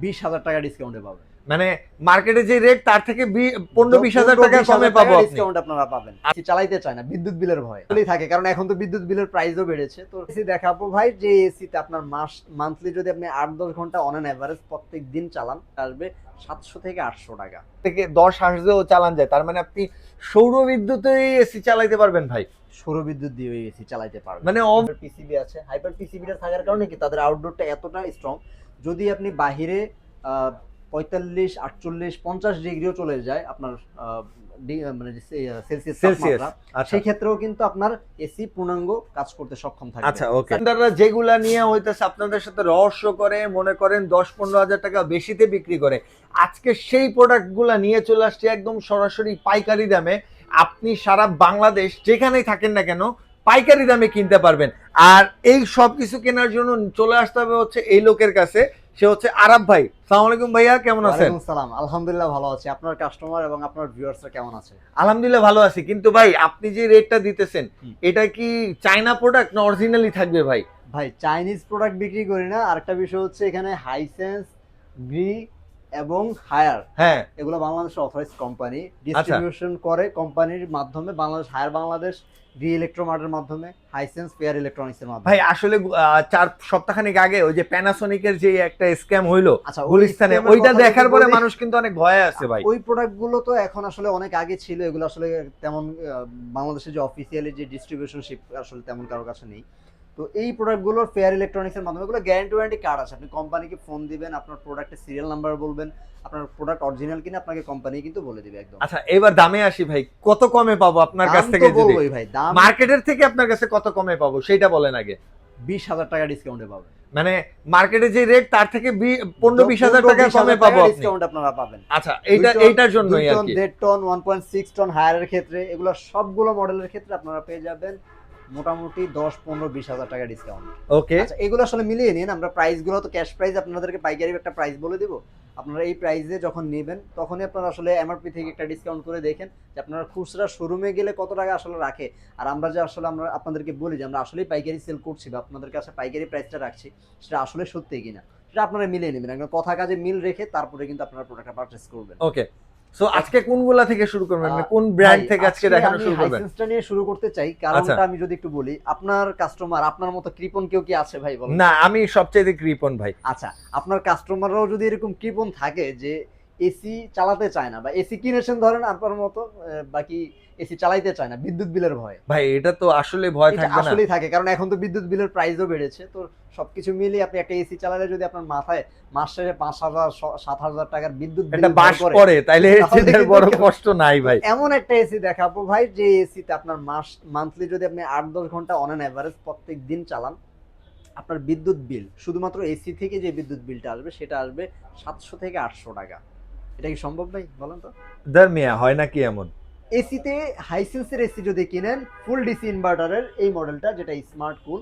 20,000 টাকা ডিসকাউন্টে পাবেন। মানে মার্কেটে যে রেট তার থেকে 15-20 হাজার টাকা কমে পাবো আপনি। ডিসকাউন্ট আপনারা পাবেন। এসি চালাইতে চায় না বিদ্যুৎ বিলের ভয়ে থাকে, কারণ এখন তো বিদ্যুৎ বিলের প্রাইসও বেড়েছে। তো এসি দেখাবো ভাই, যে এসিতে আপনার মান্থলি যদি আপনি 8-10 ঘন্টা অন অ্যান এভারেজ প্রত্যেক দিন চালান, আসবে 700 থেকে 800 টাকা থেকে 10 আসলেও চালান যায়, তার মানে আপনি সৌর বিদ্যুতে এসি চালাইতে পারবেন ভাই। সৌর বিদ্যুৎ দিয়ে এসি চালাইতে পারবেন। মানে পিসিবি আছে, হাইপার পিসিবিটা থাকার কারণে কি তাদের আউটডোরটা এতটা স্ট্রং, যদি আপনি বাহিরে 45, 48, 50 ডিগ্রিও চলে যায় আপনার মানে সেলসিয়াস তাপমাত্রা, সেই ক্ষেত্রেও কিন্তু আপনার এসি পূর্ণাঙ্গ কাজ করতে সক্ষম থাকবে। আচ্ছা, ওকে। আপনারা যেগুলা নিয়ে হইতেছে আপনাদের সাথে রহস্য করে মনে করেন 10-15 হাজার টাকা বেশিতে বিক্রি করে, আজকে সেই প্রোডাক্টগুলা নিয়ে চলে আসছে একদম সরাসরি পাইকারি দামে। আপনি সারা বাংলাদেশ যেখানেই থাকেন না কেন পাইকারি দামে কিনতে পারবেন। আর এই সব কিছু কেনার জন্য চলে আসতে হবে হচ্ছে এই লোকের কাছে, সে হচ্ছে আরাফ ভাই। আসসালামু আলাইকুম ভাইয়া, কেমন আছেন? ওয়ালাইকুম সালাম, আলহামদুলিল্লাহ ভালো আছি। আপনার কাস্টমার এবং আপনার ভিউয়ার্সরা কেমন আছে? আলহামদুলিল্লাহ ভালো আছি। কিন্তু ভাই আপনি যে রেটটা দিতেছেন এটা কি চায়না প্রোডাক্ট না অরিজিনালি থাকবে ভাই? ভাই চাইনিজ প্রোডাক্ট বিক্রি করি না। আরেকটা বিষয় হচ্ছে এখানে হাইসেন্স, গ্রি এবং হায়ার, হ্যাঁ, এগুলো বাংলাদেশের অথরাইজ কোম্পানি ডিস্ট্রিবিউশন করে কোম্পানির মাধ্যমে। বাংলাদেশ হায়ার, বাংলাদেশ গ্রি ইলেকট্রোমার্টের মাধ্যমে, হাইসেন্স পেয়ার ইলেকট্রনিক্সের মাধ্যমে। ভাই আসলে 4 সপ্তাহখানেক আগে ওই যে প্যানাসোনিকের যে একটা স্ক্যাম হইলো আচ্ছা, গুলিস্তানে, ওইটা দেখার পরে মানুষ কিন্তু অনেক ভয়ে আছে ভাই। ওই প্রোডাক্টগুলো তো এখন আসলে অনেক আগে ছিল, এগুলো আসলে তেমন বাংলাদেশের যে অফিসিয়ালি যে ডিস্ট্রিবিউশনশিপ আসলে তেমন কারোর কাছে নেই। তো এই প্রোডাক্টগুলোর ফেয়ার ইলেকট্রনিক্সের মাধ্যমে, এগুলো গ্যারান্টি ওয়ারেন্টি কার্ড আছে। আপনি কোম্পানিকে ফোন দিবেন, আপনার প্রোডাক্টের সিরিয়াল নাম্বার বলবেন, আপনার প্রোডাক্ট অরিজিনাল কিনা আপনাকে কোম্পানি কিন্তু বলে দিবে একদম। আচ্ছা, এবার দামে আসি ভাই, কত কমে পাবো আপনার কাছ থেকে? যদি ভাই দাম মার্কেটের থেকে আপনার কাছে কত কমে পাবো সেটা বলেন আগে। 20,000 টাকা ডিসকাউন্টে পাবেন। মানে মার্কেটে যে রেট তার থেকে 15-20 হাজার টাকা কমে পাবো ডিসকাউন্ট আপনারা পাবেন। আচ্ছা, এইটার জন্যই আর কি। 1.5 টন 1.6 টন হায়ারের ক্ষেত্রে, এগুলো সবগুলো মডেলের ক্ষেত্রে আপনারা পেয়ে যাবেন মোটামুটি 10-15-20 হাজার টাকা ডিসকাউন্ট। ওকে, আচ্ছা, এগুলো আসলে মিলিয়ে নিন। আমরা প্রাইসগুলো তো ক্যাশ প্রাইস আপনাদেরকে পাইকারি একটা প্রাইস বলে দিব। আপনারা এই প্রাইসে যখন নেবেন তখনই আপনারা আসলে এমআরপি থেকে একটা ডিসকাউন্ট করে দেখেন যে আপনারা খুচরা শোরুমে গেলে কত টাকা আসলে রাখে, আর আমরা যে আসলে আমরা আপনাদেরকে বলি যে আমরা আসলেই পাইকারি সেল করছি বা আপনাদের কাছে পাইকারি প্রাইসটা রাখছি, সেটা আসলে সত্যি কিনা সেটা আপনারা মিলিয়ে নেবেন। একদম কথা কাজে মিল রেখে তারপরে কিন্তু আপনারা প্রোডাক্টটা পারচেজ করবেন। ওকে। সো আজকে কোনগুলা থেকে শুরু করবেন, মানে কোন ব্র্যান্ড থেকে আজকে দেখানো শুরু করবেন? হাইসেন্সটা নিয়ে শুরু করতে চাই, কারণটা আমি যদি একটু বলি, আপনার কাস্টমার আপনার মতো কৃপণ কেউ কি আছে ভাই বলেন? না, আমি সবচেয়ে কৃপণ ভাই। আচ্ছা, আপনার কাস্টমাররাও যদি এরকম কৃপণ থাকে যে এসি চালাতে চায় না, বা এসি কিনেছেন ধরেন আপনার মতো, বাকি এসি চালাইতে চায় না বিদ্যুৎ বিলের ভয়ে, ভাই এটা তো আসলে ভয় থাকবে না? আসলেই থাকে, কারণ এখন তো বিদ্যুৎ বিলের প্রাইসও বেড়েছে। তো সবকিছু মিলিয়ে আপনি একটা এসি চালালে যদি আপনার মাথায় মাস শেষে 5,000-7,000 টাকার বিদ্যুৎ বিল বাস পড়ে, তাইলে এর বড় কষ্ট নাই ভাই। এমন একটা এসি দেখাবো ভাই, যে এসিতে আপনার মান্থলি যদি আপনি 8-10 ঘন্টা অন অ্যান এভারেজ প্রত্যেক দিন চালান, আপনার বিদ্যুৎ বিল শুধুমাত্র এসি থেকে যে বিদ্যুৎ বিলটা আসবে সেটা আসবে 700 থেকে 800 টাকা। এটা কি সম্ভব ভাই বলেন তো? মিয়া হয় নাকি এমন? এসিতে হাইসেন্সের এসি যদি কিনেন ফুল ডিসি ইনভার্টারের এই মডেলটা, যেটা স্মার্ট কুল,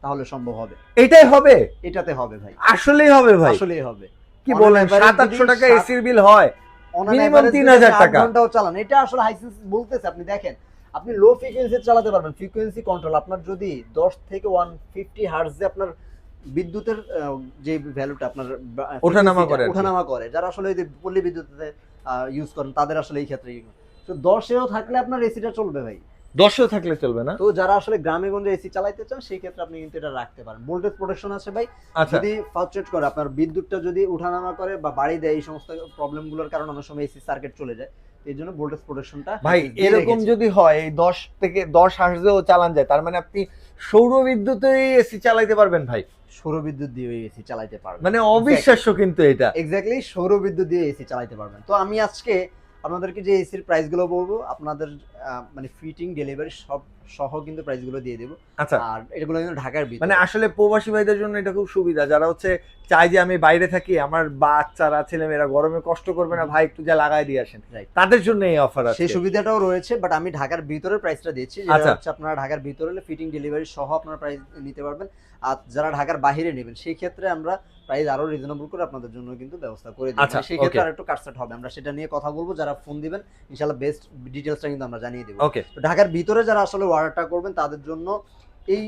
তাহলে সম্ভব হবে। এটাই হবে? এটাতে হবে ভাই, আসলেই হবে ভাই? আসলেই হবে। কি বলেন, 700-800 টাকা এসির বিল হয়? মিনিমাম 3000 টাকা। ঘন্টাও চালান, এটা আসলে হাইসেন্স বলতেছে। আপনি দেখেন, আপনি লো ফ্রিকোয়েন্সি চালাতে পারবেন, ফ্রিকোয়েন্সি কন্ট্রোল। আপনার যদি 10 থেকে 150 হার্টজে আপনার বিদ্যুতের যে ভ্যালুটা আপনার ওঠানামা করে, যারা আসলে এই যে পল্লী বিদ্যুতে ইউজ করেন তাদের আসলে এই ক্ষেত্রে তো 10এও থাকলে আপনার এসিটা চলবে ভাই। 10এও থাকলে চলবে না? তো যারা আসলে গ্রামে গঞ্জে এসি চালাইতে চান সেই ক্ষেত্রে আপনি কিন্তু এটা রাখতে পারেন। ভোল্টেজ প্রোটেকশন আছে ভাই। যদি ফ্লাকচুয়েট করে, আপনার বিদ্যুৎটা যদি ওঠানামা করে বা বাড়ি দেয়, এই সমস্ত প্রবলেমগুলোর কারণে অনেক সময় এসি সার্কিট চলে যায়। এই জন্য ভোল্টেজ প্রোটেকশনটা ভাই এরকম যদি হয়, এই 10 থেকে 10 হার্টজেও চালান যায়, তার মানে আপনি সৌর বিদ্যুতে এসি চালাইতে পারবেন ভাই? সৌর বিদ্যুৎ দিয়ে এসি চালাইতে পারবেন, মানে অবিশ্বাস্য কিন্তু এটা। এক্স্যাক্টলি, সৌর বিদ্যুৎ দিয়ে এসি চালাইতে পারবেন। তো আমি আজকে আপনাদেরকে যে এসির প্রাইসগুলো বলবো, আপনাদের মানে ফিটিং ডেলিভারি সব সহ কিন্তু প্রাইসগুলো দিয়ে দেব। আচ্ছা, আর এগুলো কিন্তু ঢাকার ভিতরে। মানে আসলে প্রবাসী ভাইদের জন্য এটা খুব সুবিধা, যারা হচ্ছে চাই যে আমি বাইরে থাকি, আমার বাচ্চারা ছেলেমেয়েরা গরমে কষ্ট করবে না, ভাই একটু যা লাগাই দিয়ে আসেন, তাদের জন্য এই অফার আছে। সেই সুবিধাটাও রয়েছে, বাট আমি ঢাকার ভিতরের প্রাইসটা দিচ্ছি, যেটা হচ্ছে আপনারা ঢাকার ভিতরে হলে ফিটিং ডেলিভারি সহ আপনারা প্রাইস নিতে পারবেন। আর যারা ঢাকার বাইরে নেবেন সেই ক্ষেত্রে আমরা প্রাইস আরো রিজনেবল করে আপনাদের জন্য কিন্তু ব্যবস্থা করে দিই। সেই ক্ষেত্রে আর একটু কাটসাট হবে, আমরা সেটা নিয়ে কথা বলবো। যারা ফোন দিবেন ইনশাআল্লাহ বেস্ট ডিটেইলসটা কিন্তু আমরা জানিয়ে দেব। তো ঢাকার ভিতরে যারা আসলে অর্ডারটা করবেন তাদের জন্য এই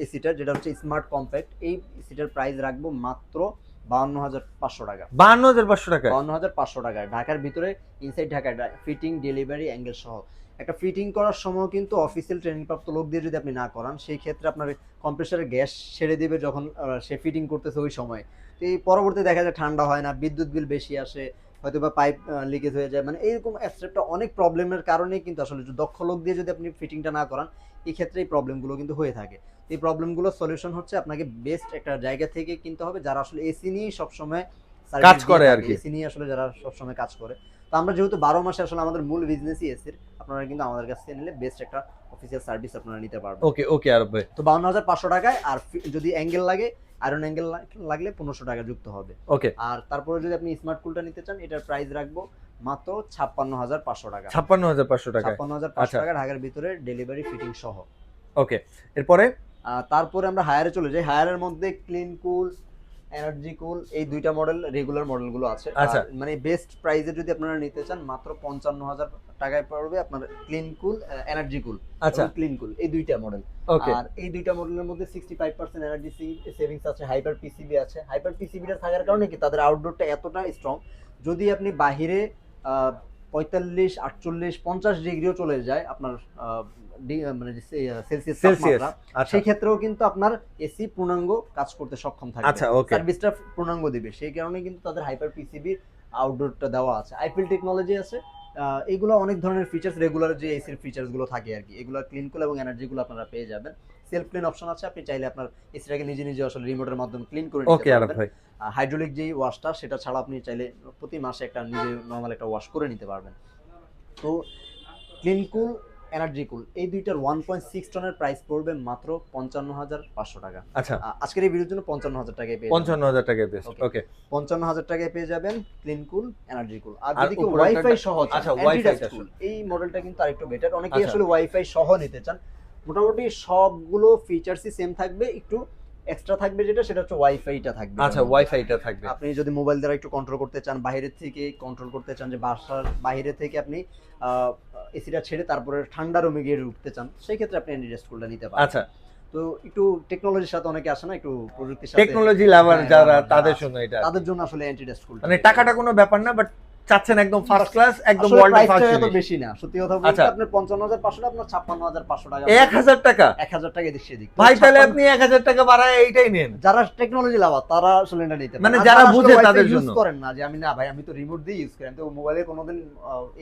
এসিটা, যেটা হচ্ছে স্মার্ট কম্প্যাক্ট, এই এসিটার প্রাইস রাখবো মাত্র 52,500 টাকা। 52,500 টাকা? 52,500 টাকায় ঢাকার ভিতরে, ইনসাইড ঢাকায়, ফিটিং, ডেলিভারি, অ্যাঙ্গেল সহ। একটা ফিটিং করার সময় কিন্তু অফিসিয়াল ট্রেনিং প্রাপ্ত লোক দিয়ে যদি আপনি না করান, সেই ক্ষেত্রে আপনার কম্প্রেসারের গ্যাস ছেড়ে দিবে যখন সে ফিটিং করতেছে ওই সময়। তো এই পরবর্তী দেখা যায় ঠান্ডা হয় না, বিদ্যুৎ বিল বেশি আসে, হয়তো বা পাইপ লিকেজ হয়ে যায়, মানে এইরকম একটা অনেক প্রবলেমের কারণেই কিন্তু আসলে দক্ষ লোক দিয়ে যদি আপনি ফিটিংটা না করান, এই ক্ষেত্রে এই প্রবলেমগুলো কিন্তু হয়ে থাকে। এই প্রবলেমগুলো সলিউশন হচ্ছে আপনাকে বেস্ট একটা জায়গা থেকে কিনতে হবে, যারা আসলে এসি নিয়ে সবসময় কাজ করে আর কি। এসি নিয়ে আসলে যারা সবসময় কাজ করে। তো আমরা যেহেতু 12 মাসে আসলে আমাদের মূল বিজনেসই এসির, আপনারা কিন্তু আমাদের কাছ থেকে নিলে বেস্ট একটা অফিসিয়াল সার্ভিস আপনারা নিতে পারবেন। ওকে ওকে আরব ভাই। তো 52,500 টাকায়, আর যদি অ্যাঙ্গেল লাগে, আয়রন অ্যাঙ্গেল লাগলে 1500 টাকা যুক্ত হবে। ওকে। আর তারপরে যদি আপনি স্মার্ট কুলটা নিতে চান, এটার প্রাইস রাখবো মাত্র 56,500 টাকা। 56,500 টাকা। 56,500 টাকা ঢাকার ভিতরে, ডেলিভারি ফিটিং সহ। ওকে, এরপরে? তারপরে আমরা হায়ারে চলে যাই। হায়ারের মধ্যে ক্লিন কুল, এনার্জি কুল, এই দুইটা মডেল রেগুলার মডেলগুলো আছে। আচ্ছা। মানে বেস্ট প্রাইসে যদি আপনারা নিতে চান, মাত্র 55,000 টাকায় পড়বে আপনার ক্লিন কুল, এনার্জি কুল। আচ্ছা, ক্লিন কুল এই দুইটা মডেল। ওকে। আর এই দুইটা মডেলের মধ্যে 65% এনার্জি সেভিংস আছে, হাইপার পিসিবি আছে। হাইপার পিসিবিটা থাকার কারণে কি তাদের আউটডোরটা এতটা স্ট্রং, যদি আপনি বাহিরে 45, 48, 50 ডিগ্রিও চলে যায় আপনার মানে সেলসিয়াস তাপমাত্রা, আচ্ছা সেই ক্ষেত্রেও কিন্তু আপনার এসি পূর্ণাঙ্গ কাজ করতে সক্ষম থাকবে। আচ্ছা, ওকে। সার্ভিসটা পূর্ণাঙ্গ দিবে, সেই কারণে কিন্তু তাদের হাইপার পিসিবির আউটডোরটা দেওয়া আছে। আইপিএল টেকনোলজি আছে। এগুলো অনেক ধরনের ফিচার্স, রেগুলার যে এসির ফিচার্স গুলো থাকে আর কি, এগুলো ক্লিন কুল এবং এনার্জি গুলো আপনারা পেয়ে যাবেন। সেলফ ক্লিন অপশন আছে, আপনি চাইলে আপনার এসিটাকে নিজে নিজে আসলে রিমোটের মাধ্যমে ক্লিন করে নিতে ওকে আরব পারবেন। ভাই। হাইড্রোলিক যেই ওয়াশটা, সেটা ছাড়া আপনি চাইলে প্রতি মাসে একটা নিজে নরমাল একটা ওয়াশ করে নিতে পারবেন। তো ক্লিন কুল, এনার্জি কুল, এই দুইটার 1.6 টনের প্রাইস পড়বে মাত্র 55,500 টাকা। আচ্ছা, আজকের এই ভিডিওর জন্য 55,000 টাকায় পেয়ে যাবেন। 55,000 টাকায় বেস্ট। ওকে, 55,000 টাকায় পেয়ে যাবেন ক্লিন কুল, এনার্জি কুল। আর আর যদি কেউ উপরে ওয়াইফাই একটা- সহ চান, আচ্ছা, ওয়াইফাই Anti-Dust Cool, এই মডেলটা কিন্তু আরেকটু বেটার। অনেকেই আচ্ছা। আসলে ওয়াইফাই সহ নিতে চান। মোটামুটি সবগুলো ফিচারসই সেম থাকবে, একটু এক্সট্রা থাকবে যেটা, সেটা হচ্ছে ওয়াইফাইটা থাকবে। আচ্ছা, ওয়াইফাইটা থাকবে। আপনি যদি মোবাইল দ্বারা একটু কন্ট্রোল করতে চান, বাইরে থেকে কন্ট্রোল করতে চান, যে বাসার বাইরে থেকে আপনি এসিটা ছেড়ে তারপরে ঠান্ডা রুমে গিয়ে উঠতে চান, সেই ক্ষেত্রে আপনি Anti-Dust Coolটা নিতে পারেন। আচ্ছা, তো একটু টেকনোলজির সাথে অনেকে আসে না, একটু প্রযুক্তির সাথে, টেকনোলজি লাভার হ্যাঁ, যারা, lover তাদের আছে, জন্য এটা আর কি। তাদের জন্য আসলে Anti-Dust Cool মানে টাকাটা কোনো ব্যাপার না, বাট চাচ্ছেন একদম ফার্স্ট ক্লাস, একদম আসলে ওয়ার্ল্ড প্রাইসটা ফার্স্ট এত জিনিস। বেশি না, সত্যি কথা বলতে। আচ্ছা। আপনার 55,500 আপনার 56,500 টাকা, 1000 টাকা? 1,000 টাকা এদিক সেদিক। তো ভাই তাহলে 56 আপনি 1000 টাকা বাড়ায় এইটাই নেন। যারা টেকনোলজি লাভার তারা আসলে এটা নিতে পারে। মানে আর যারা আসলে বুঝে Wi-Fi তাদের use জন্য। করেন না, যে আমি না ভাই, আমি তো রিমোট দিয়ে ইউজ করি, আমি তো মোবাইলে কোনোদিন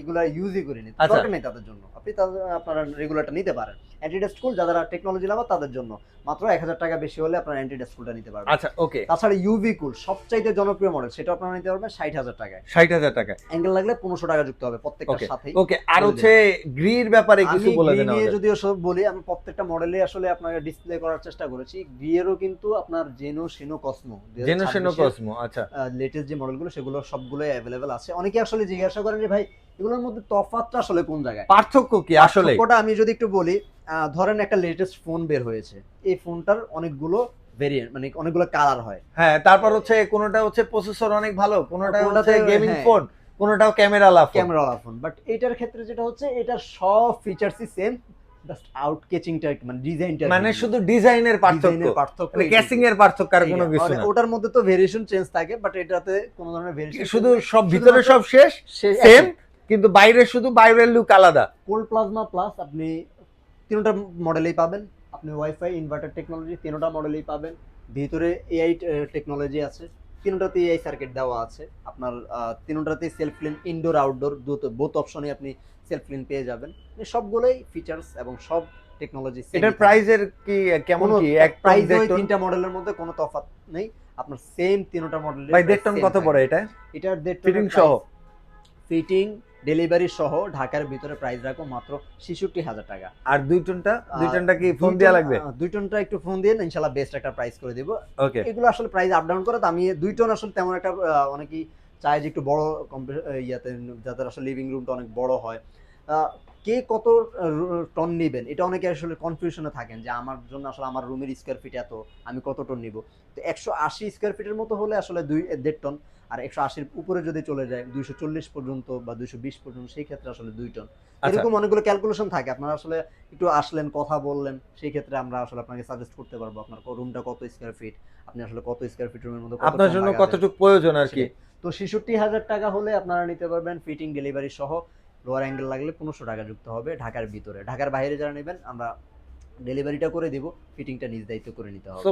এগুলা ইউজই করিনি, আচ্ছা। দরকার নেই তাদের জন্য। আপনি আপনারা রেগুলারটা নিতে পারেন। Anti-Dust Cool যারা টেকনোলজি লাভার তাদের জন্য মাত্র 1,000 টাকা বেশি হলে আপনারা Anti-Dust Coolটা নিতে পারবেন। আচ্ছা, ওকে। তাছাড়া ইউভি কুল সবচাইতে জনপ্রিয় মডেল, সেটা আপনারা নিতে পারবেন 60,000 টাকায়। 60,000 টাকা। অ্যাঙ্গেল লাগলে 1500 টাকা যুক্ত হবে প্রত্যেকটার ওকে সাথেই। ওকে, আর বলে হচ্ছে গ্রির ব্যাপারে কিছু আমি বলে গ্রি দেন নিয়ে আমাদের। যদিও সব বলি, আমি প্রত্যেকটা মডেলে আসলে আপনাকে ডিসপ্লে করার চেষ্টা করেছি। গ্রিয়েরও কিন্তু আপনার জেনো, শিনো, কসমো, জেনারেশন কসমো, আচ্ছা। লেটেস্ট যে মডেলগুলো, সেগুলো সবগুলোই অ্যাভেলেবেল আছে। অনেকে আসলে জিজ্ঞাসা করেন যে ভাই, এগুলোর মধ্যে তফাৎটা আসলে কোন জায়গায়? পার্থক্য কি আসলে? পার্থক্যটা আমি যদি একটু বলি, ধরেন একটা লেটেস্ট ফোন বের হয়েছে, এই ফোনটার অনেকগুলো ভেরিয়েন্ট, মানে অনেকগুলো কালার হয়। হ্যাঁ, তারপর হচ্ছে কোনোটা হচ্ছে প্রসেসর অনেক ভালো, কোনোটা হচ্ছে কোনোটাতে, গেমিং হ্যাঁ, ফোন, কোনোটাও ক্যামেরাওয়ালা ফোন। ক্যামেরাওয়ালা ফোন। বাট এটার ক্ষেত্রে যেটা হচ্ছে, এটার সব ফিচারসই সেম, জাস্ট আউট কেচিংটা, মানে ডিজাইনটা, মানে শুধু ডিজাইনের পার্থক্য, মানে ক্যাসিং এর পার্থক্য, আর কোনো কিছু না। ওটার মধ্যে তো ভেরিয়েশন চেঞ্জ থাকে, বাট এটাতে কোনো ধরনের ভেরিয়েশন, শুধু সব ভিতরে সব শেষ সেম, কিন্তু বাইরে শুধু বাইরের লুক আলাদা। কোল্ড প্লাজমা প্লাস আপনি তিনটা মডেলেই পাবেন। আপনি ওয়াইফাই, ইনভার্টার টেকনোলজি তিনটা মডেলেই পাবেন। ভিতরে এআই টেকনোলজি আছে, তিনটাতে এআই সার্কিট দেওয়া আছে। আপনার তিনটাতেই self clean, indoor outdoor both অপশনে আপনি সেলফ ক্লিন পেয়ে যাবেন। সবগুলোই ফিচার্স এবং সব টেকনোলজি। এটার প্রাইসের কি কেমন কি? এক প্রাইস প্রাইস তিনটা মডেলের মধ্যে কোনো তফাৎ নেই, আপনার সেম তিনটা মডেলের। ভাই দেখটন কত পড়ে এটা? এটার ফিটিং সহ, ফিটিং ডেলিভারি সহ ঢাকার ভিতরে প্রাইস রাখো মাত্র 66,000 টাকা। আর দুই টনটা কি ফোন দেয়া লাগবে? দুই টনটা একটু ফোন দিয়ে ইনশাআল্লাহ বেস্ট একটা প্রাইস করে দিব। ওকে। এগুলো আসলে প্রাইস আপ ডাউন করে, তো আমি দুই টন আসলে তেমন একটা, অনেকেই চায় যে একটু বড় ইয়াতে, যাদের আসলে লিভিং রুমটা অনেক বড় হয়। কে কত টন নেবেন এটা অনেকে আসলে কনফিউশনে থাকেন যে আমার জন্য আসলে আমার রুমের স্কোয়ার ফিট এত, আমি কত টন নিব। তো 180 স্কোয়ার ফিটের মতো হলে আসলে 2.5 টন, আর 180-র উপরে যদি চলে যায় 240 পর্যন্ত বা 220 পর্যন্ত, সেই ক্ষেত্রে আসলে 2 টন। আচ্ছা, এরকম অনেকগুলো ক্যালকুলেশন থাকে, আপনারা আসলে একটু আসলেন, কথা বললেন, সেই ক্ষেত্রে আমরা আসলে আপনাকে সাজেস্ট করতে পারবো আপনার রুমটা কত স্কোয়ার ফিট, আপনি আসলে কত স্কোয়ার ফিট রুমের মধ্যে কত আপনার টন জন্য লাগাবেন কতটুকু প্রয়োজন আর কি। সেটাই। তো 66,000 টাকা হলে আপনারা নিতে পারবেন ফিটিং ডেলিভারি সহ। লোয়ার অ্যাঙ্গেল লাগলে 1500 টাকা যুক্ত হবে ঢাকার ভিতরে। ঢাকার বাইরে যারা নেবেন আমরা ডেলিভারিটা করে দিব, ফিটিংটা নিজ দায়িত্ব করে নিতে হবে।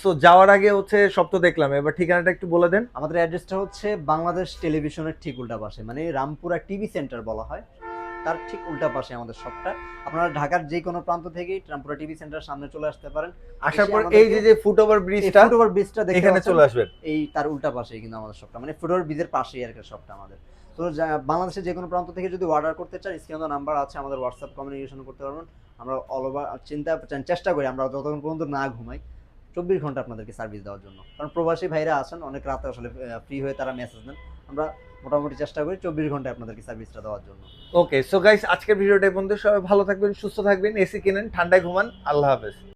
সো যাওয়ার আগে হচ্ছে সব তো দেখলাম, এবার ঠিকানাটা একটু বলে দেন। আমাদের অ্যাড্রেসটা হচ্ছে বাংলাদেশ টেলিভিশনের ঠিক উল্টা পাশে, মানে রামপুরা টিভি সেন্টার বলা হয়, তার ঠিক উল্টা পাশে আমাদের শপটা। আপনারা ঢাকার যে কোনো প্রান্ত থেকেই রামপুরা টিভি সেন্টার সামনে চলে আসতে পারেন। আসার এসে পর এই আমাদেরকে যে ফুটওভার ব্রিজটা, ফুটওভার ব্রিজটা দেখতে এখানে পাচ্ছেন, চলে আসবেন। এই তার উল্টা পাশেই কিন্তু আমাদের শপটা, মানে ফুটওভার ব্রিজের পাশেই আর কি শপটা আমাদের। তো বাংলাদেশের যে কোনো প্রান্ত থেকে যদি অর্ডার করতে চান, স্ক্রিনে নাম্বার আছে, আমাদের হোয়াটসঅ্যাপ কমিউনিকেশন করতে পারবেন। আমরা অল ওভার চেষ্টা করি আমরা যতক্ষণ পর্যন্ত না ঘুমাই 24 ঘন্টা আপনাদেরকে সার্ভিস দেওয়ার জন্য, কারণ প্রবাসী ভাইরা আছেন অনেক রাতে আসলে ফ্রি হয়ে তারা মেসেজ দেন, আমরা মোটামুটি চেষ্টা করি 24 ঘন্টা আপনাদেরকে সার্ভিসটা দেওয়ার জন্য। ওকে, সো গাইস, আজকের ভিডিওটা এই পর্যন্ত। সবাই ভালো থাকবেন, সুস্থ থাকবেন, এসি কিনেন, ঠান্ডায় ঘুমান। আল্লাহ হাফেজ।